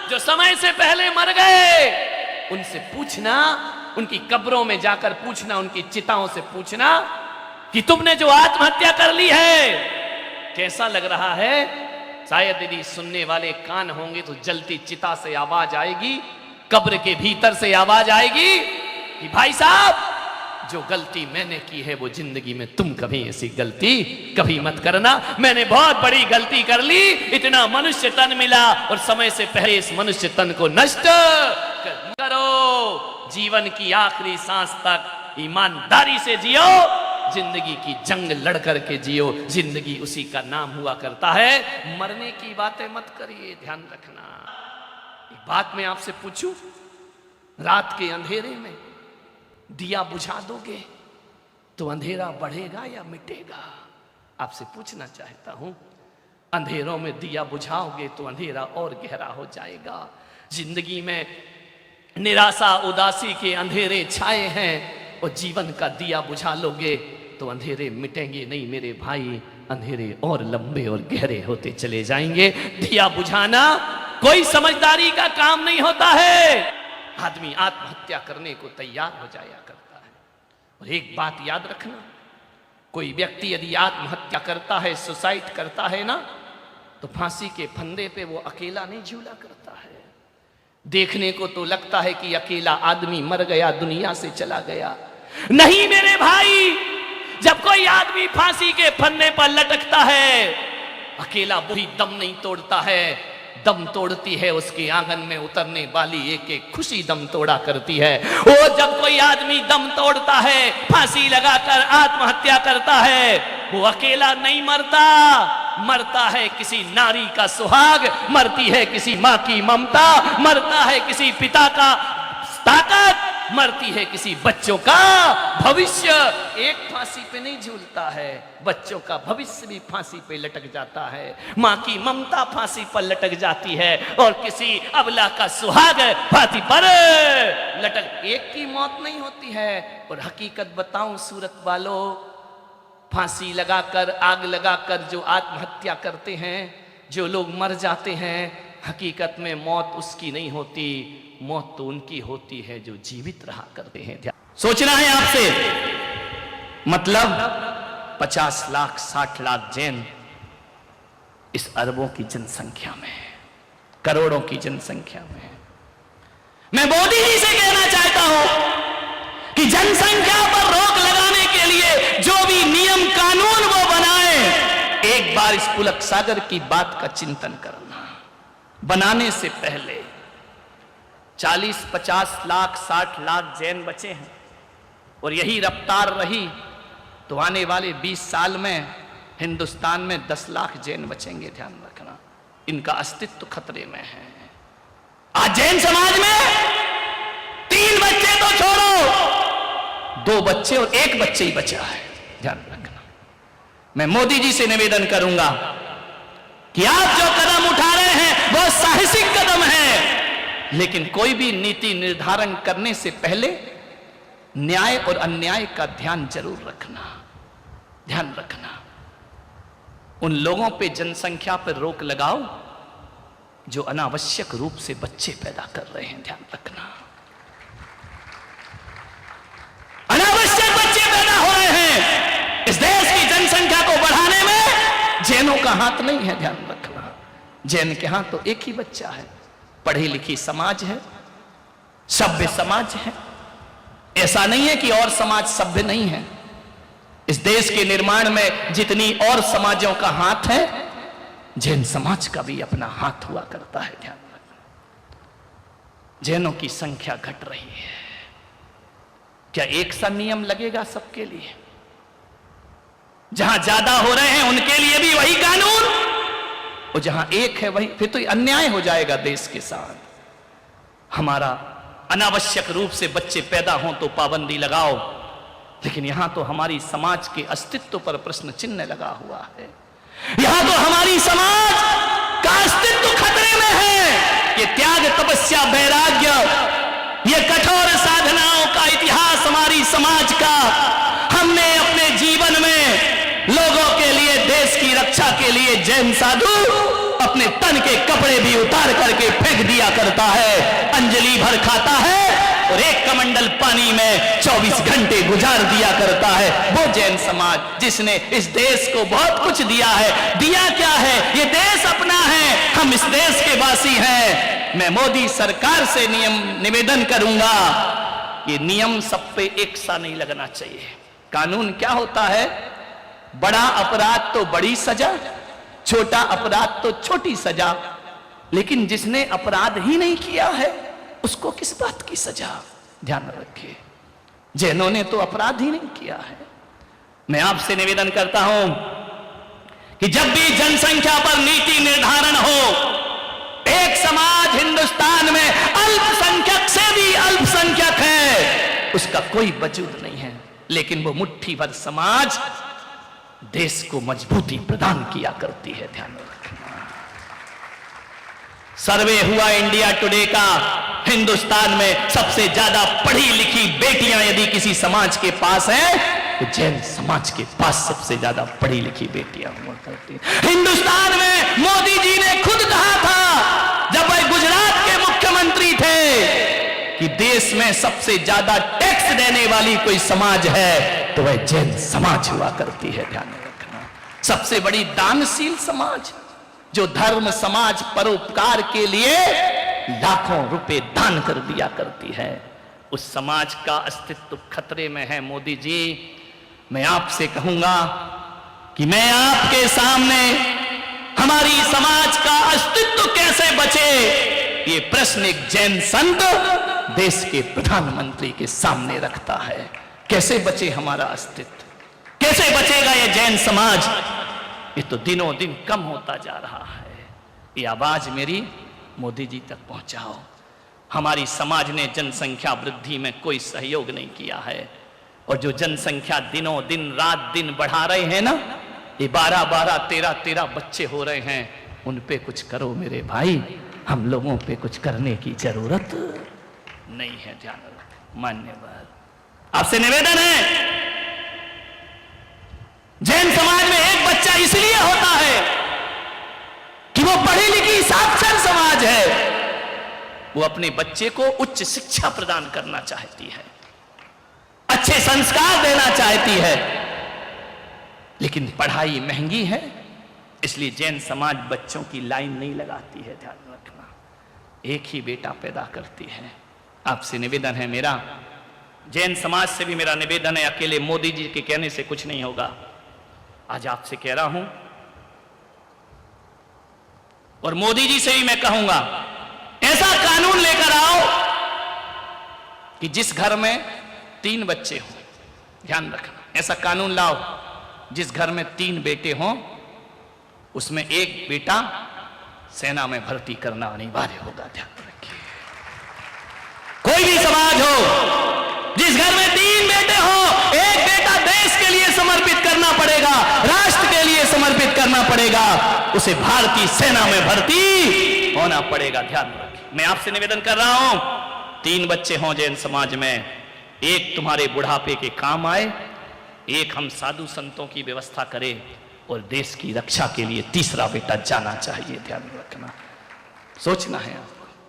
जो समय से पहले मर गए, उनसे पूछना, उनकी कब्रों में जाकर पूछना, उनकी चिताओं से पूछना कि तुमने जो आत्महत्या कर ली है कैसा लग रहा है। शायद यदि सुनने वाले कान होंगे तो जलती चिता से आवाज आएगी, कब्र के भीतर से आवाज आएगी कि भाई साहब, जो गलती मैंने की है वो जिंदगी में तुम कभी ऐसी गलती कभी मत करना। मैंने बहुत बड़ी गलती कर ली, इतना मनुष्य तन मिला और समय से पहले इस मनुष्य तन को नष्ट करो। जीवन की आखिरी सांस तक ईमानदारी से जियो, जिंदगी की जंग लड़ करके जियो। जिंदगी उसी का नाम हुआ करता है। मरने की बातें मत करिए, ध्यान रखना। एक बात मैं आपसे पूछूं, रात के अंधेरे में दिया बुझा दोगे तो अंधेरा बढ़ेगा या मिटेगा? आपसे पूछना चाहता हूं, अंधेरों में दिया बुझाओगे तो अंधेरा और गहरा हो जाएगा। जिंदगी में निराशा उदासी के अंधेरे छाए हैं और जीवन का दिया बुझा लोगे तो अंधेरे मिटेंगे नहीं मेरे भाई, अंधेरे और लंबे और गहरे होते चले जाएंगे। दिया बुझाना कोई समझदारी का काम नहीं होता है। आदमी आत्महत्या करने को तैयार हो जाया करता है। और एक बात याद रखना, कोई व्यक्ति यदि आत्महत्या करता है, सुसाइड करता है ना, तो फांसी के फंदे पे वो अकेला नहीं झूला करता है। देखने को तो लगता है कि अकेला आदमी मर गया, दुनिया से चला गया। नहीं मेरे भाई, जब कोई आदमी फांसी के फंदे पर लटकता है, अकेला वही दम नहीं तोड़ता है, दम तोड़ती है उसके आंगन में उतरने वाली एक एक खुशी दम तोड़ा करती है। वो जब कोई आदमी दम तोड़ता है, फांसी लगाकर आत्महत्या करता है, वो अकेला नहीं मरता, मरता है किसी नारी का सुहाग, मरती है किसी माँ की ममता, मरता है किसी पिता का ताकत, मरती है किसी बच्चों का भविष्य। एक फांसी पे नहीं झूलता है, बच्चों का भविष्य भी फांसी पे लटक जाता है, माँ की ममता फांसी पर लटक जाती है और किसी अबला का सुहाग फांसी पर लटक। एक की मौत नहीं होती है। और हकीकत बताऊं सूरत वालों, फांसी लगाकर, आग लगाकर जो आत्महत्या करते हैं, जो लोग मर जाते हैं, हकीकत में मौत उसकी नहीं होती, मौत तो उनकी होती है जो जीवित रहा करते हैं। सोचना है आपसे, मतलब 50 लाख 60 लाख जैन इस अरबों की जनसंख्या में, करोड़ों की जनसंख्या में। मैं मोदी जी से कहना चाहता हूं कि जनसंख्या पर रोक लगाने के लिए जो भी नियम कानून वो बनाए, एक बार इस पुलक सागर की बात का चिंतन करना। बनाने से पहले 40, 50 लाख 60 लाख जैन बचे हैं और यही रफ्तार रही तो आने वाले 20 साल में हिंदुस्तान में 10 लाख जैन बचेंगे। ध्यान रखना, इनका अस्तित्व खतरे में है। आज जैन समाज में 3 बच्चे तो छोड़ो, 2 बच्चे और 1 बच्चे ही बचा है। ध्यान रखना, मैं मोदी जी से निवेदन करूंगा कि आप जो कदम उठा रहे हैं वो साहसिक कदम है, लेकिन कोई भी नीति निर्धारण करने से पहले न्याय और अन्याय का ध्यान जरूर रखना। ध्यान रखना, उन लोगों पे जनसंख्या पर रोक लगाओ जो अनावश्यक रूप से बच्चे पैदा कर रहे हैं। ध्यान रखना, अनावश्यक बच्चे पैदा हो रहे हैं। इस देश की जनसंख्या को बढ़ाने में जैनों का हाथ नहीं है। ध्यान रखना, जैन के हाथ तो एक ही बच्चा है। पढ़ी लिखी समाज है, सभ्य समाज है। ऐसा नहीं है कि और समाज सभ्य नहीं है। इस देश के निर्माण में जितनी और समाजों का हाथ है, जैन समाज का भी अपना हाथ हुआ करता है। ध्यान रखना, जैनों की संख्या घट रही है। क्या एक सा नियम लगेगा सबके लिए? जहां ज्यादा हो रहे हैं उनके लिए भी वही कानून, और जहां एक है वही, फिर तो अन्याय हो जाएगा देश के साथ। हमारा अनावश्यक रूप से बच्चे पैदा हों तो पाबंदी लगाओ, लेकिन यहां तो हमारी समाज के अस्तित्व पर प्रश्न चिन्ह लगा हुआ है। यहां तो हमारी समाज का अस्तित्व खतरे में है। ये त्याग, तपस्या, वैराग्य, ये कठोर साधनाओं का इतिहास हमारी समाज का, हमने अपने जीवन में लोगों के लिए, देश की रक्षा रक्षा के लिए जैन साधु अपने तन के कपड़े भी उतार करके फेंक दिया करता है, अंजलि भर खाता है और एक कमंडल पानी में 24 घंटे गुजार दिया करता है। वो जैन समाज जिसने इस देश को बहुत कुछ दिया है। दिया क्या है? ये देश अपना है, हम इस देश के वासी हैं। मैं मोदी सरकार से निवेदन करूंगा कि नियम सब पे एक सा नहीं लगना चाहिए। कानून क्या होता है? बड़ा अपराध तो बड़ी सजा, छोटा अपराध तो छोटी सजा। लेकिन जिसने अपराध ही नहीं किया है उसको किस बात की सजा? ध्यान रखिए, जैनों ने तो अपराध ही नहीं किया है। मैं आपसे निवेदन करता हूं कि जब भी जनसंख्या पर नीति निर्धारण हो, एक समाज हिंदुस्तान में अल्पसंख्यक से भी अल्पसंख्यक है, उसका कोई वजूद नहीं है, लेकिन वो मुट्ठी भर समाज देश को मजबूती प्रदान किया करती है। ध्यान रखना। सर्वे हुआ इंडिया टुडे का, हिंदुस्तान में सबसे ज्यादा पढ़ी लिखी बेटियां यदि किसी समाज के पास है तो जैन समाज के पास सबसे ज्यादा पढ़ी लिखी बेटियां हुआ करती हैं। हिंदुस्तान में मोदी जी ने खुद कहा था जब वह गुजरात के मुख्यमंत्री थे कि देश में सबसे ज्यादा टैक्स देने वाली कोई समाज है तो वह जैन समाज हुआ करती है। ध्यान रखना। सबसे बड़ी दानशील समाज, जो धर्म समाज परोपकार के लिए लाखों रुपए दान कर दिया करती है, उस समाज का अस्तित्व खतरे में है। मोदी जी, मैं आपसे कहूंगा कि मैं आपके सामने हमारी समाज का अस्तित्व कैसे बचे, ये प्रश्न एक जैन संत देश के प्रधानमंत्री के सामने रखता है। कैसे बचे हमारा अस्तित्व? कैसे बचेगा ये जैन समाज? ये तो दिनों दिन कम होता जा रहा है। ये आवाज मेरी मोदी जी तक पहुंचाओ। हमारी समाज ने जनसंख्या वृद्धि में कोई सहयोग नहीं किया है, और जो जनसंख्या दिनों दिन रात दिन बढ़ा रहे हैं ना, ये 12-12, 13-13 बच्चे हो रहे हैं, उन पे कुछ करो मेरे भाई। हम लोगों पे कुछ करने की जरूरत नहीं है। ध्यान रखो। मान्यवर, आपसे निवेदन है, जैन समाज में एक बच्चा इसलिए होता है कि वो पढ़ी लिखी साक्षर समाज है। वो अपने बच्चे को उच्च शिक्षा प्रदान करना चाहती है, अच्छे संस्कार देना चाहती है, लेकिन पढ़ाई महंगी है, इसलिए जैन समाज बच्चों की लाइन नहीं लगाती है। ध्यान रखना। एक ही बेटा पैदा करती है। आपसे निवेदन है मेरा, जैन समाज से भी मेरा निवेदन है, अकेले मोदी जी के कहने से कुछ नहीं होगा। आज आपसे कह रहा हूं और मोदी जी से भी मैं कहूंगा, ऐसा कानून लेकर आओ कि जिस घर में 3 बच्चे हों, ध्यान रखना, ऐसा कानून लाओ जिस घर में 3 बेटे हों, उसमें एक बेटा सेना में भर्ती करना अनिवार्य होगा। ध्यान रखिए। कोई भी समाज हो जिस घर में 3 बेटे हो, एक बेटा देश के लिए समर्पित करना पड़ेगा, राष्ट्र के लिए समर्पित करना पड़ेगा, उसे भारतीय सेना में भर्ती होना पड़ेगा। ध्यान रखिए। मैं आपसे निवेदन कर रहा हूं, 3 बच्चे हों जैन समाज में, एक तुम्हारे बुढ़ापे के काम आए, एक हम साधु संतों की व्यवस्था करें, और देश की रक्षा के लिए तीसरा बेटा जाना चाहिए। ध्यान रखना। सोचना है आप।